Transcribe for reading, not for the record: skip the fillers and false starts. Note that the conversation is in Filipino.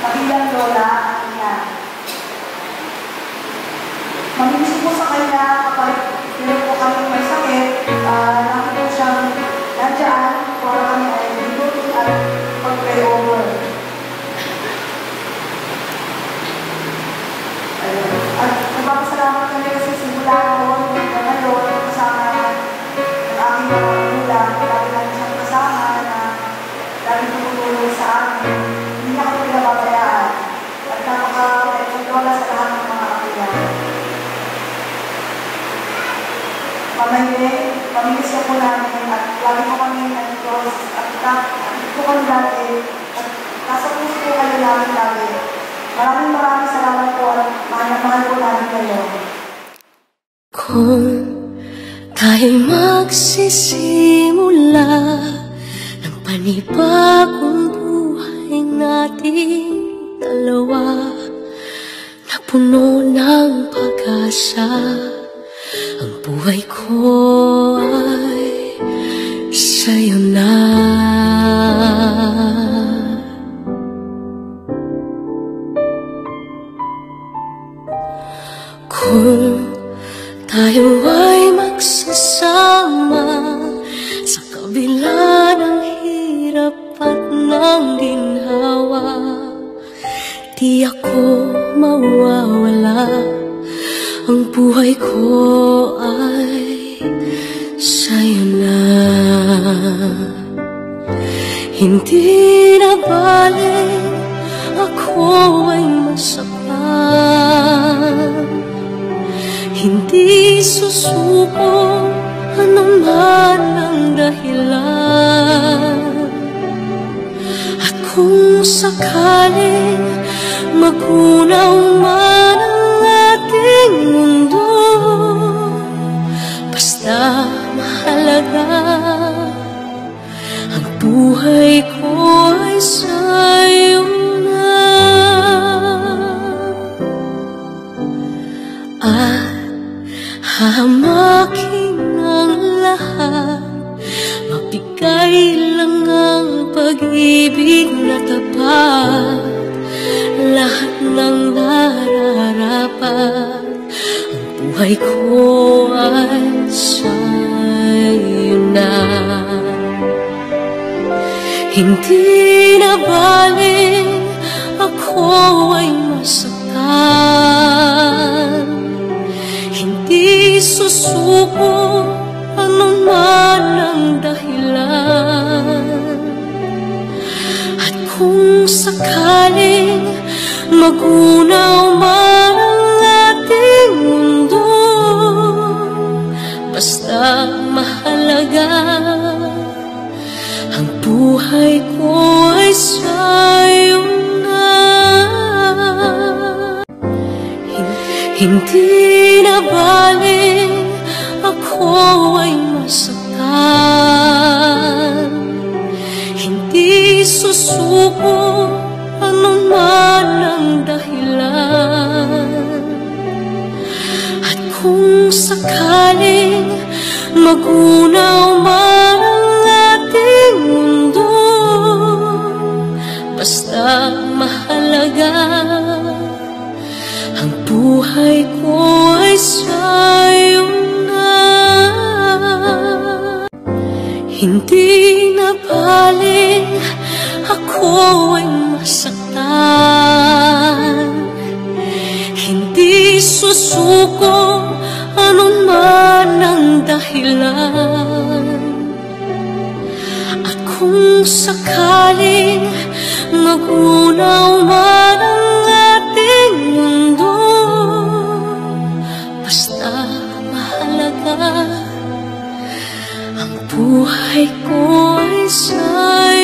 kabilang lola niya. Maminis po sa kanya kapag meron po kami may sakit, laki po siyang nandiyan para kami ay libutin at pag-pray over. At nagpapasalamat kami kasi simula noon hanggang ngayon kasama ng aking mga magulang, lagi namin siyang kasama na lagi tumutulong sa amin. Hindi niya kami pinababayaan at napaka-kontrola sa lahat ng mga kapila. Pamilis ko po namin at lagi po kami nandito at po kami lagi at nasa puso po kayo namin lagi. Maraming salamat po at mahal po namin kayo. Kung tayo'y magsisimula ng panibagong buhay nating dalawa na puno ng pag-asa, ang buhay ko ay sa'yo na. Kung tayo ay magsasama sa kabila ng hirap at ng ginhawa, di ako mawawala, ang buhay ko ay sa'yo na. Hindi na bale ako ay masaktan, hindi susuko anuman ang dahilan. At kung sakaling magunaw man ang ating mundo, basta mahalaga, ang buhay ko ay sa'yo na. At hahamakin ang lahat, mabigay lang ang pag-ibig na tapat, lahat ng nararapat, ang buhay ko ay sa'yo na. Hindi na bale ako ay masaktan, hindi susuko anuman ang dahilan. At kung sakaling magunaw man ang ating mundo, basta mahalaga, ang buhay ko ay sa'yo na. Hindi na bale ako ay masaktan, hindi susuko anuman ang dahilan. At kung sakaling magunaw man ang ating mundo, basta mahalaga, ang buhay ko ay sa'yo na. Hindi na bale ako ay masaktan, hindi susuko anuman ang dahilan. At kung sakaling magunaw man ang ating mundo, basta mahalaga, ang buhay ko ay sa'yo.